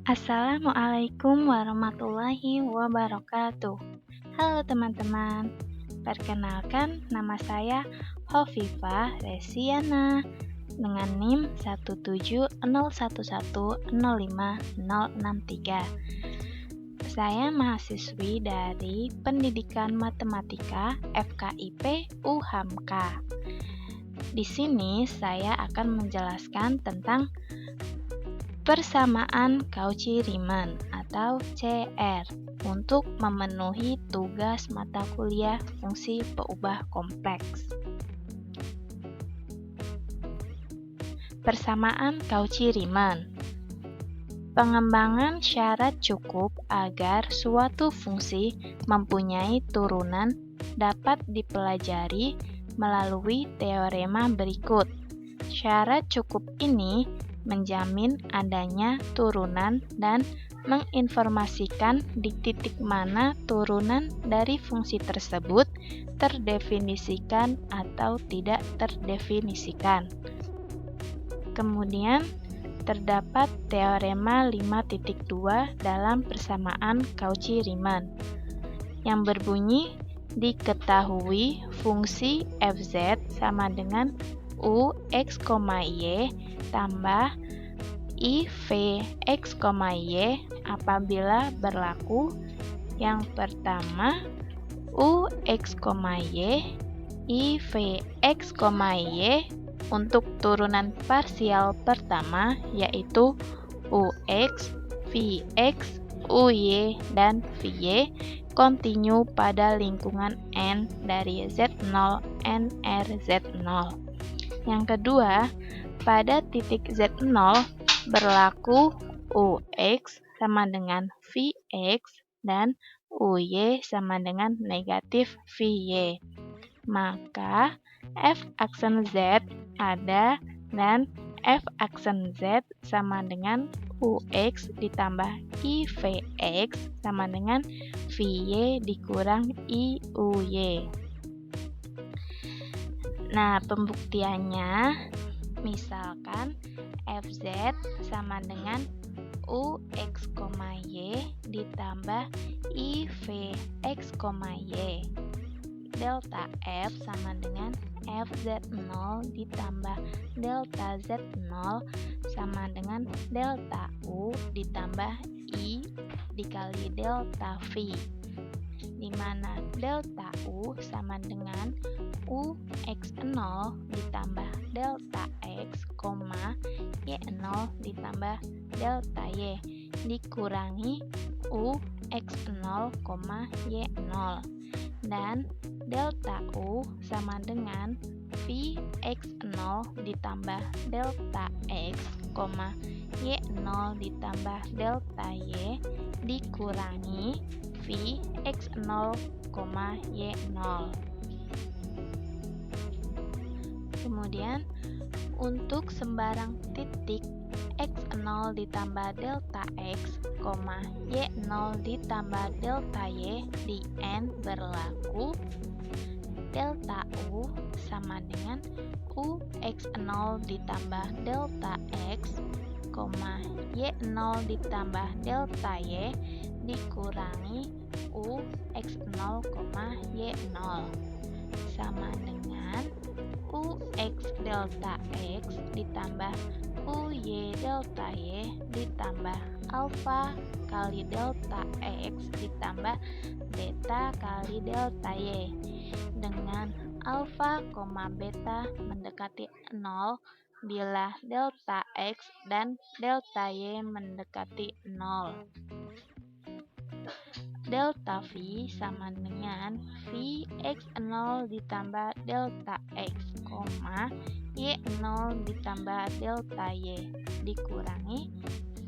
Assalamualaikum warahmatullahi wabarakatuh. Halo teman-teman, perkenalkan nama saya Hovifah Resiana dengan NIM 17011050063. Saya mahasiswi dari Pendidikan Matematika FKIP UHAMKA. Di sini saya akan menjelaskan tentang persamaan Cauchy-Riemann atau CR untuk memenuhi tugas mata kuliah fungsi peubah kompleks. Persamaan Cauchy-Riemann. Pengembangan syarat cukup agar suatu fungsi mempunyai turunan dapat dipelajari melalui teorema berikut. Syarat cukup ini menjamin adanya turunan dan menginformasikan di titik mana turunan dari fungsi tersebut terdefinisikan atau tidak terdefinisikan. Kemudian, terdapat teorema 5.2 dalam persamaan Cauchy-Riemann yang berbunyi diketahui fungsi fz sama dengan u x, y tambah i v x, y apabila berlaku yang pertama u x, y, i v x, y untuk turunan parsial pertama yaitu ux, vx, uy, dan vy kontinu pada lingkungan N dari Z0 NR Z0. Yang kedua, pada titik Z0 berlaku Ux sama dengan Vx dan Uy sama dengan negatif Vy. Maka F aksen Z ada dan F aksen Z sama dengan Ux ditambah IVX sama dengan Vy dikurang IUY. Nah, pembuktiannya misalkan Fz sama dengan Ux, y ditambah IVX, y. Delta F sama dengan Fz0 ditambah delta Z0 sama dengan delta U ditambah I dikali delta V, di mana delta U sama dengan Ux0 ditambah delta X, Y0 ditambah delta Y dikurangi Ux0, Y0. Dan delta U sama dengan Vx0 ditambah delta X, Y0 ditambah delta Y dikurangi Vx0, Y0. Kemudian untuk sembarang titik x0 ditambah delta x, y0 ditambah delta y di N berlaku delta U sama dengan Ux0 ditambah delta x, y0 ditambah delta y dikurangi Ux0, y0 sama dengan Ux delta x ditambah Uy delta y ditambah alfa kali delta x ditambah beta kali delta y dengan alfa, beta mendekati 0 bila delta x dan delta y mendekati 0. Delta V sama dengan Vx0 ditambah delta x, Y0 ditambah delta y dikurangi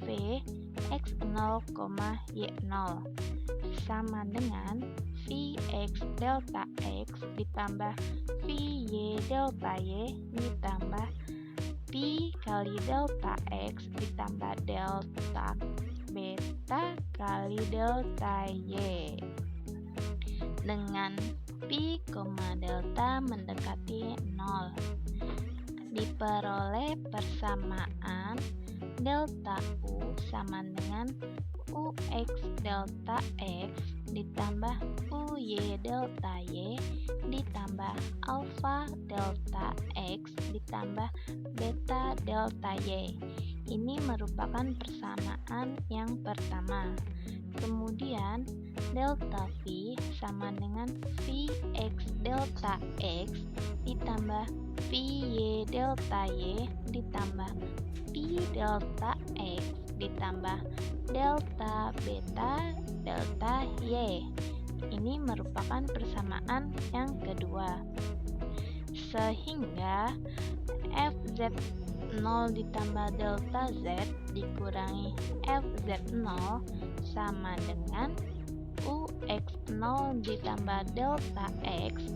Vx0, Y0 sama dengan Vx delta x ditambah Vy delta y ditambah Pi kali delta x ditambah delta beta kali delta y dengan Pi, delta mendekati 0. diperoleh persamaan delta U sama dengan UX delta X ditambah UY delta Y ditambah alpha delta X ditambah beta delta Y. Ini merupakan persamaan yang pertama. Kemudian delta V sama dengan Vx delta X ditambah Vy delta Y ditambah V delta X ditambah delta beta delta Y. Ini merupakan persamaan yang kedua. Sehingga Fz0 ditambah delta Z dikurangi Fz0 sama dengan Ux0 ditambah delta X,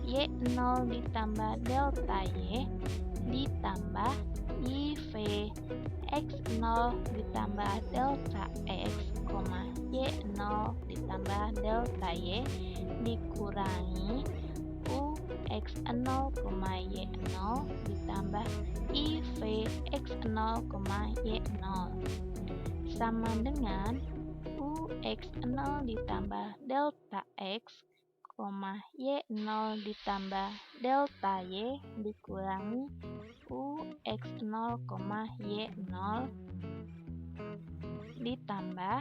Y0 ditambah delta Y ditambah IV X0 ditambah delta X, Y0 ditambah delta Y dikurangi UX0, Y0 ditambah IV X0, Y0 sama dengan UX0 ditambah delta X, Y0 ditambah delta Y dikurangi UX0, Y0 ditambah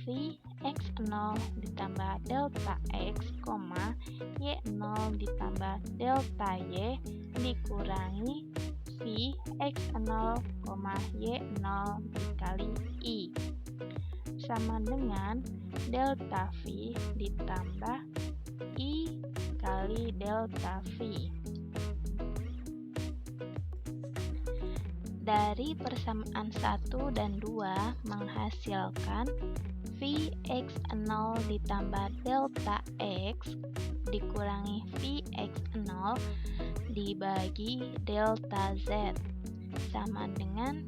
Vx0 ditambah delta X, Y0 ditambah delta Y dikurangi Vx0, Y0 dikali I sama dengan delta V ditambah I kali delta V. Dari persamaan 1 dan 2 menghasilkan Vx0 ditambah delta X dikurangi Vx0 dibagi delta Z sama dengan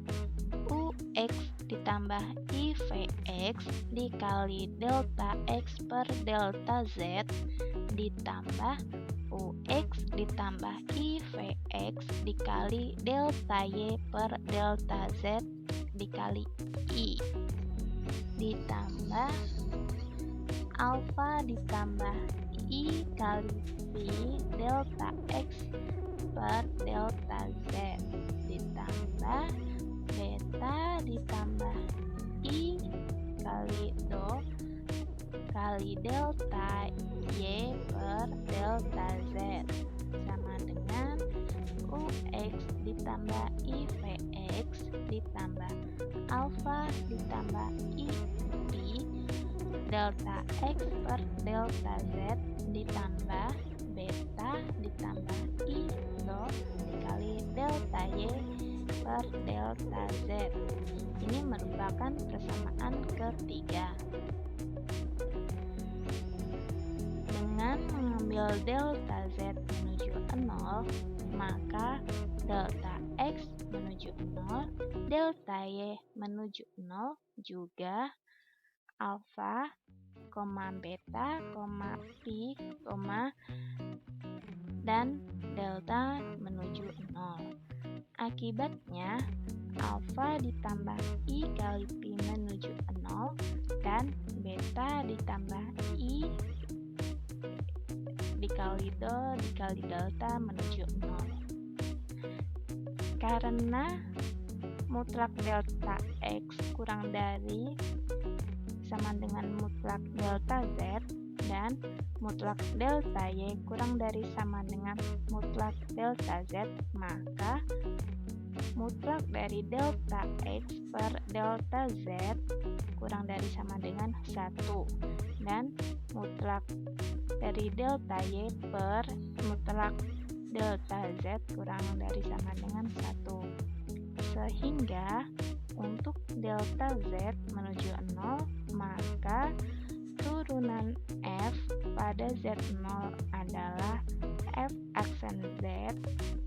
Ux ditambah IVX dikali delta X per delta Z ditambah Ux ditambah IVX dikali delta Y per delta Z dikali I ditambah alpha ditambah I kali V delta X per delta Z ditambah beta ditambah I kali do kali delta Y per delta Z sama dengan Ux ditambah IVX ditambah alpha ditambah I delta X per delta Z ditambah beta ditambah I do dikali delta Y per delta Z. Ini merupakan persamaan ketiga. Dengan mengambil delta Z menuju 0, maka delta X menuju 0, delta Y menuju 0, juga alpha, beta, pi, dan delta menuju 0. Akibatnya, alpha ditambah I kali pi menuju 0 dan beta ditambah I dikali do dikali delta menuju 0. Karena mutlak delta X kurang dari sama dengan mutlak delta Z dan mutlak delta Y kurang dari sama dengan mutlak delta Z, maka mutlak dari delta X per delta Z kurang dari sama dengan 1 dan mutlak dari delta Y per mutlak delta Z kurang dari sama dengan 1. Sehingga untuk delta Z menuju 0, maka turunan F pada Z0 adalah F aksen Z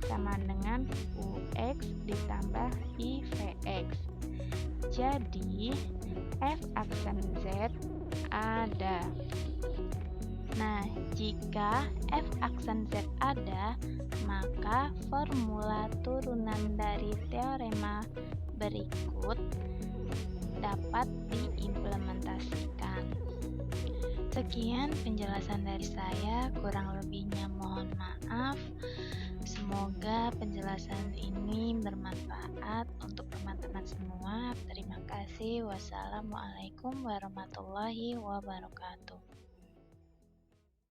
sama dengan Ux ditambah IVX. Jadi F aksen Z ada Nah, jika f aksen Z ada, maka formula turunan dari teorema berikut dapat diimplementasikan. Sekian penjelasan dari saya, kurang lebihnya mohon maaf. Semoga penjelasan ini bermanfaat untuk teman-teman semua. Terima kasih. Wassalamualaikum warahmatullahi wabarakatuh.